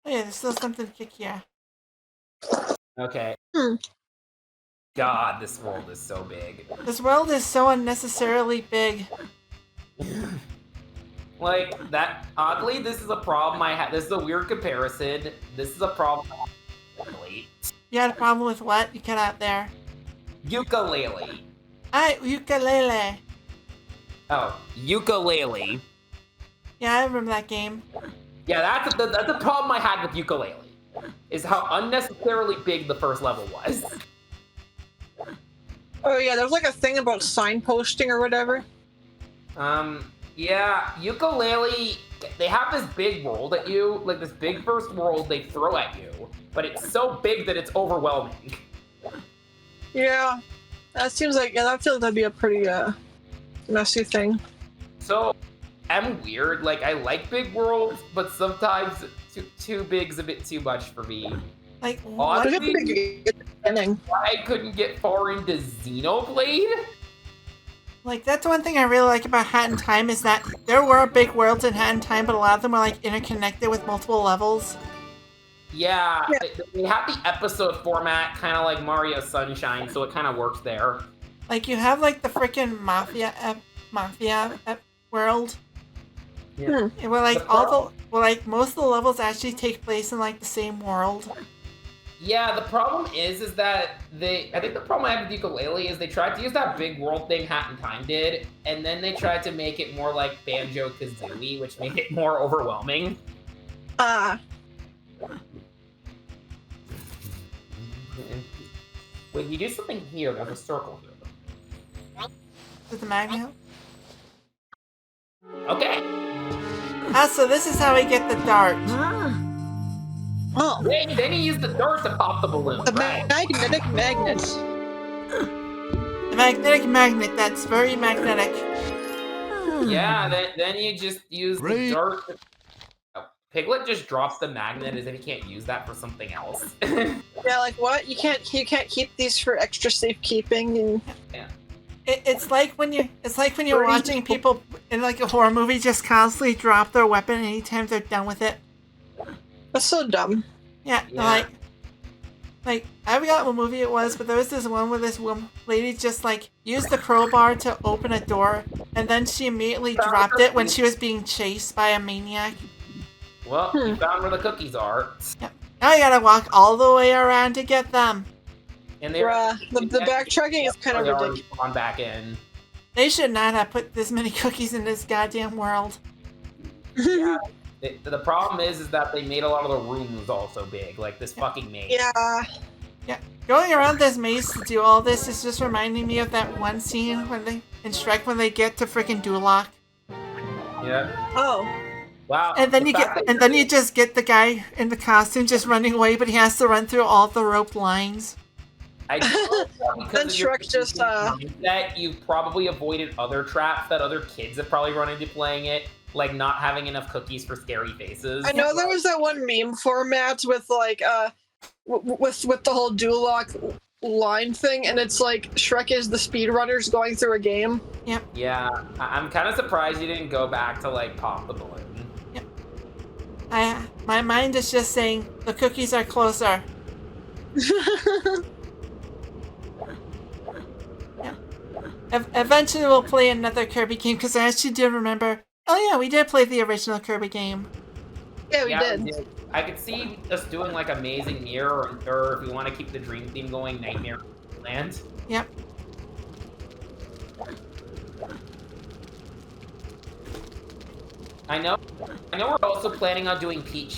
Oh yeah, there's still something to kick here. Okay. God, this world is so big. This world is so unnecessarily big. Like, that, oddly, this is a problem I had. This is a weird comparison. This is a problem I have. You had a problem with what? You cut out there. Ukulele. Ukulele. Oh, ukulele. Yeah, I remember that game. Yeah, that's a problem I had with ukulele. Is how unnecessarily big the first level was. Oh yeah, there's like a thing about signposting or whatever. Yeah, ukulele, they have this big world at you, like this big first world they throw at you, but it's so big that it's overwhelming. Yeah, that seems like, that feels like that'd be a pretty, messy thing. So, I'm weird, like, I like big worlds, but sometimes too big's a bit too much for me. Like, oddly, I couldn't get far into Xenoblade? Like, that's one thing I really like about Hat in Time is that there were big worlds in Hat in Time, but a lot of them were, like, interconnected with multiple levels. Yeah, they had the episode format, kind of like Mario Sunshine, so it kind of works there. Like, you have, like, the freaking Mafia world. Yeah. Where, like, most of the levels actually take place in, like, the same world. Yeah, the problem is that I think the problem I have with ukulele is they tried to use that big world thing Hat in Time did, and then they tried to make it more like Banjo-Kazooie, which made it more overwhelming. When you do something here, there's a circle here. With the magnet? Okay. So this is how we get the dart. Oh. Then you use the dart to pop the balloon. The right? magnetic magnet. The magnetic magnet, that's very magnetic. Yeah, then you just use the dart. Piglet just drops the magnet as if he can't use that for something else. Yeah, like what? You can't keep these for extra safekeeping and. Yeah. It's like when you're watching people in like a horror movie just constantly drop their weapon anytime they're done with it. That's so dumb. Yeah. Like I forgot what movie it was, but there was this one where this lady just like used the crowbar to open a door, and then she immediately dropped it when she was being chased by a maniac. Well, you found where the cookies are. Yep. Now you gotta walk all the way around to get them. And the backtracking is kind of ridiculous. On back in. They should not have put this many cookies in this goddamn world. Yeah. The problem is that they made a lot of the rooms also big, like this fucking maze. Yeah. Yeah. Going around this maze to do all this is just reminding me of that one scene in Shrek when they get to frickin' Duloc. Yeah. Oh. Wow. And then you just get the guy in the costume just running away, but he has to run through all the rope lines. I know then Shrek just that you probably avoided other traps that other kids have probably run into playing it, like not having enough cookies for scary faces. I know there was that one meme format with like with the whole Duloc line thing, and it's like Shrek is the speedrunners going through a game. Yep. Yeah, I'm kind of surprised you didn't go back to like pop the balloon. Yep. My mind is just saying the cookies are closer. Eventually we'll play another Kirby game, because I actually do remember... Oh yeah, we did play the original Kirby game. Yeah, we did. I could see us doing like Amazing Mirror, or if we want to keep the dream theme going, Nightmare Land. Yep. I know we're also planning on doing Princess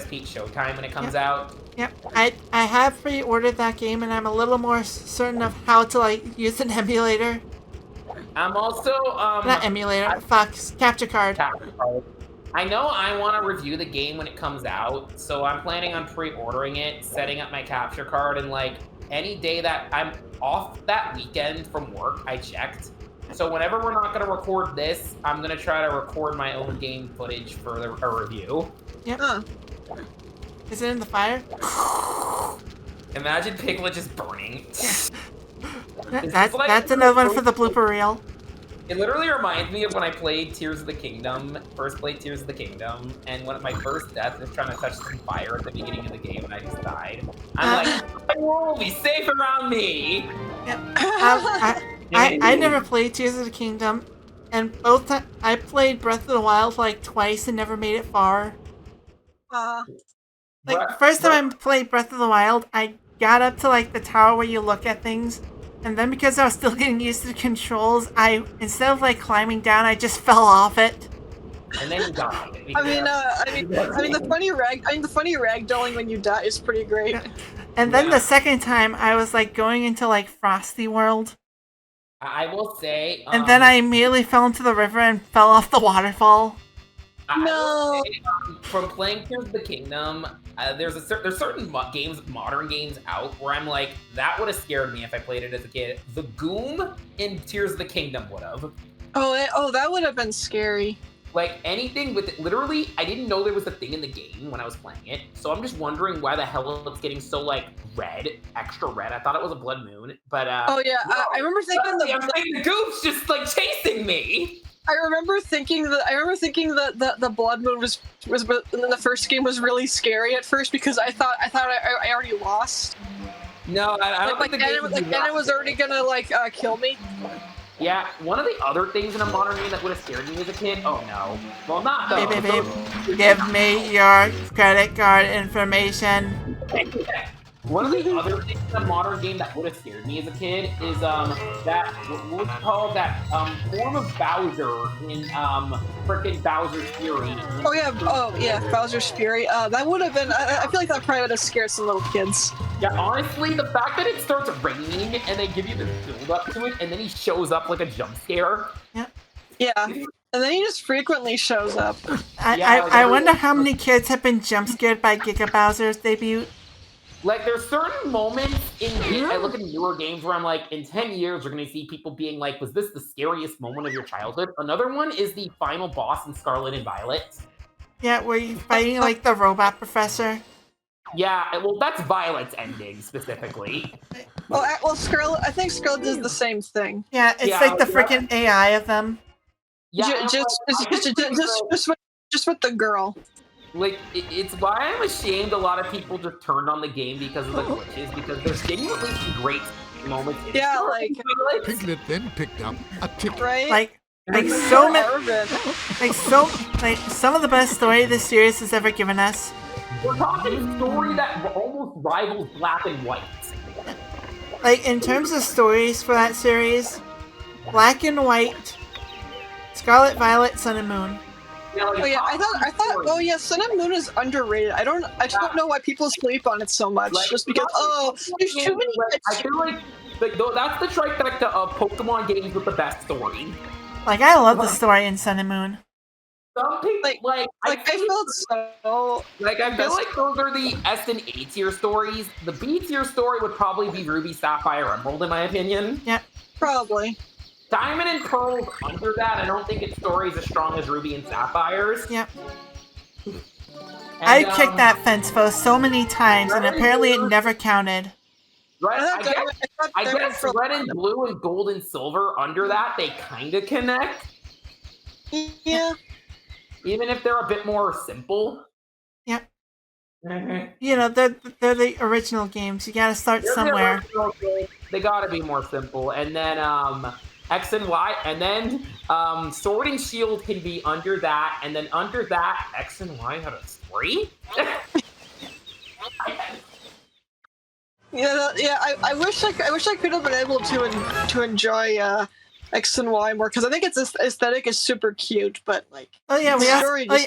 Peach Showtime when it comes out. Yep, I have pre-ordered that game, and I'm a little more certain of how to like use an emulator. I'm also not emulator. Capture card. I know I want to review the game when it comes out, so I'm planning on pre-ordering it, setting up my capture card, and like any day that I'm off that weekend from work, I checked. So whenever we're not going to record this, I'm going to try to record my own game footage for a review. Yep. Is it in the fire? Imagine Piglet just burning. That's another one for the blooper reel. It literally reminds me of when I played Tears of the Kingdom, first played Tears of the Kingdom, and one of my first deaths was trying to touch some fire at the beginning of the game and I just died. I'm like, the world will be safe around me! Yep. I never played Tears of the Kingdom, and both I played Breath of the Wild like twice and never made it far. Like, first time I played Breath of the Wild, I got up to like the tower where you look at things, and then because I was still getting used to the controls, instead of like climbing down, I just fell off it. And then you died. I mean, the funny ragdolling when you die is pretty great. And then the second time, I was like going into like Frosty World. I will say, and then I immediately fell into the river and fell off the waterfall. No. Say, from playing Tears of the Kingdom, there's certain modern games out where I'm like, that would have scared me if I played it as a kid. The Goom in Tears of the Kingdom would have. Oh, that would have been scary. Like, anything with it, literally, I didn't know there was a thing in the game when I was playing it, so I'm just wondering why the hell it's getting so, like, red, extra red. I thought it was a blood moon, but, oh, yeah, no, I remember thinking the goof's just, like, chasing me! I remember thinking that the blood moon was in the first game was really scary at first because I thought I already lost. No, I don't think the game it was already gonna, like, kill me. Yeah, one of the other things in a modern game that would have scared me as a kid. Oh no. Well, not though. Babe. Give me your credit card information. One of the other things in a modern game that would have scared me as a kid is that what was called that form of Bowser in frickin' Bowser's Fury. Oh yeah, Bowser's Fury. That would have been. I feel like that probably would have scared some little kids. Yeah, honestly, the fact that it starts raining and they give you the build up to it, and then he shows up like a jump scare. Yeah, and then he just frequently shows up. I wonder how many kids have been jump scared by Giga Bowser's debut. Like, there's certain moments I look at newer games where I'm like, in 10 years, you're going to see people being like, was this the scariest moment of your childhood? Another one is the final boss in Scarlet and Violet. Yeah, where you're fighting, like, the robot professor. Yeah, well, that's Violet's ending, specifically. Well, Scarlet, I think Scarlet does the same thing. Yeah, it's like the freaking AI of them. Yeah, just with the girl. Like, it's why I'm ashamed a lot of people just turned on the game because of the glitches, because there's genuinely some great moments. Yeah, like... Piglet then picked up a ticket. Right? Like so many... some of the best story this series has ever given us. We're talking story that almost rivals Black and White. Like, in terms of stories for that series, Black and White, Scarlet, Violet, Sun and Moon. Yeah, like, I thought. Oh yeah, Sun and Moon is underrated. I don't know why people sleep on it so much. Like, just because there's too many. I feel like that's the trifecta of Pokemon games with the best story. Like, I love the story in Sun and Moon. Some people I feel like those are the S and A tier stories. The B tier story would probably be Ruby, Sapphire, Emerald, in my opinion. Yeah, probably. Diamond and Pearl's under that. I don't think its story is as strong as Ruby and Sapphire's. Yep. I kicked that fence post so many times, and apparently it never counted. Right? I guess Red and Blue and Gold and Silver under that, they kind of connect. Yeah. Even if they're a bit more simple. Yep. You know, they're the original games. You gotta start somewhere. They gotta be more simple. And then X and Y, and then Sword and Shield can be under that, and then under that, X and Y had a story? I wish I could have been able to enjoy X and Y more, because I think its aesthetic is super cute, but like... Oh yeah,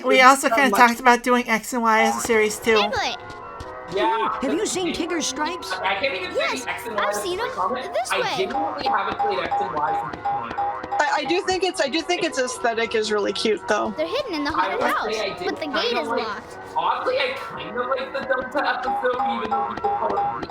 we also kind of talked about doing X and Y as a series too. Piglet! Yeah. Have you seen Tigger's stripes? I can't even say X and Y. I've seen them this way. I genuinely haven't played X and Y since this point. I do think its aesthetic is really cute, though. They're hidden in the haunted house, but the gate is locked. Oddly, I kind of like the Delta episode, even though people call it weak.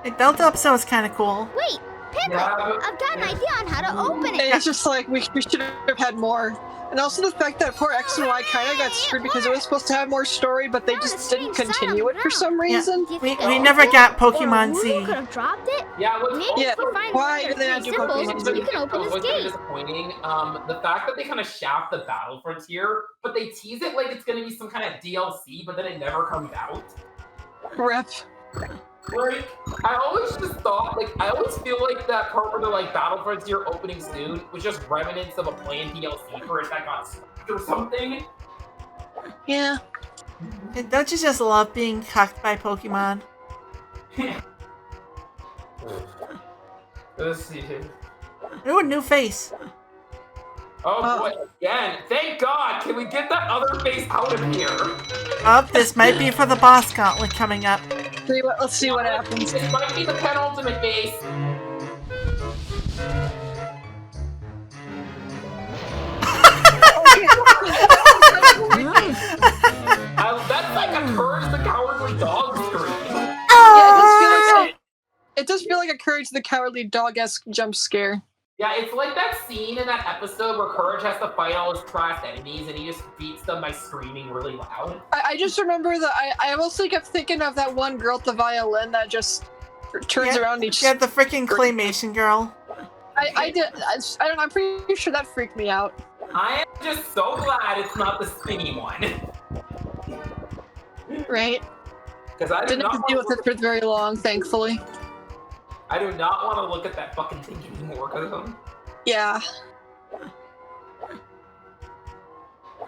The Delta episode was kind of cool. Wait, Piglet, I've got an idea on how to open it. It's just like we should have had more. And also the fact that poor X and Y kind of got screwed because it was supposed to have more story, but they just didn't continue it for some reason. We never got Pokemon Z. You could have dropped it. Yeah, Maybe if you find why one did they or not three do Pokemon symbols, Z? you can open this What's gate. disappointing, the fact that they kind of shaft the Battle Frontier, but they tease it like it's going to be some kind of DLC, but then it never comes out. Rep. Like, I always just thought, like, I always feel like that part where they're like, Battle Frontier opening soon was just remnants of a planned DLC for it that got scrapped or something. Yeah. And don't you just love being cucked by Pokemon? Let's see here. Ooh, new face. Oh boy, again. Thank God! Can we get that other face out of here? Oh, this might be for the boss gauntlet coming up. Let's see what happens. This might be the penultimate face. That's like a Courage the Cowardly Dog scream. Yeah, it does feel like a Courage the Cowardly Dog-esque jump scare. Yeah, it's like that scene in that episode where Courage has to fight all his trash enemies and he just beats them by screaming really loud. I just remember that I mostly kept thinking of that one girl with the violin that just turns around each. Yeah, the freaking claymation girl. I don't know, I'm pretty sure that freaked me out. I am just so glad it's not the skinny one. Right? Because I didn't have to deal with it for very long, thankfully. I do not want to look at that fucking thing anymore because of him. Yeah.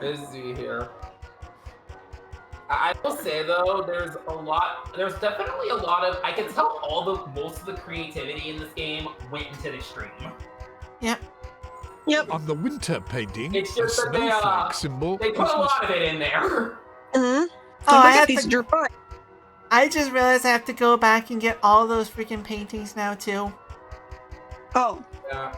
Let's see here. I will say though, there's definitely a lot of, I can tell most of the creativity in this game went into the stream. Yep. Yep. On the winter painting, It's the just that snowflake symbol they put is a lot of it in there. Mm-hmm. Oh, I I just realized I have to go back and get all those freaking paintings now too. Oh. Yeah.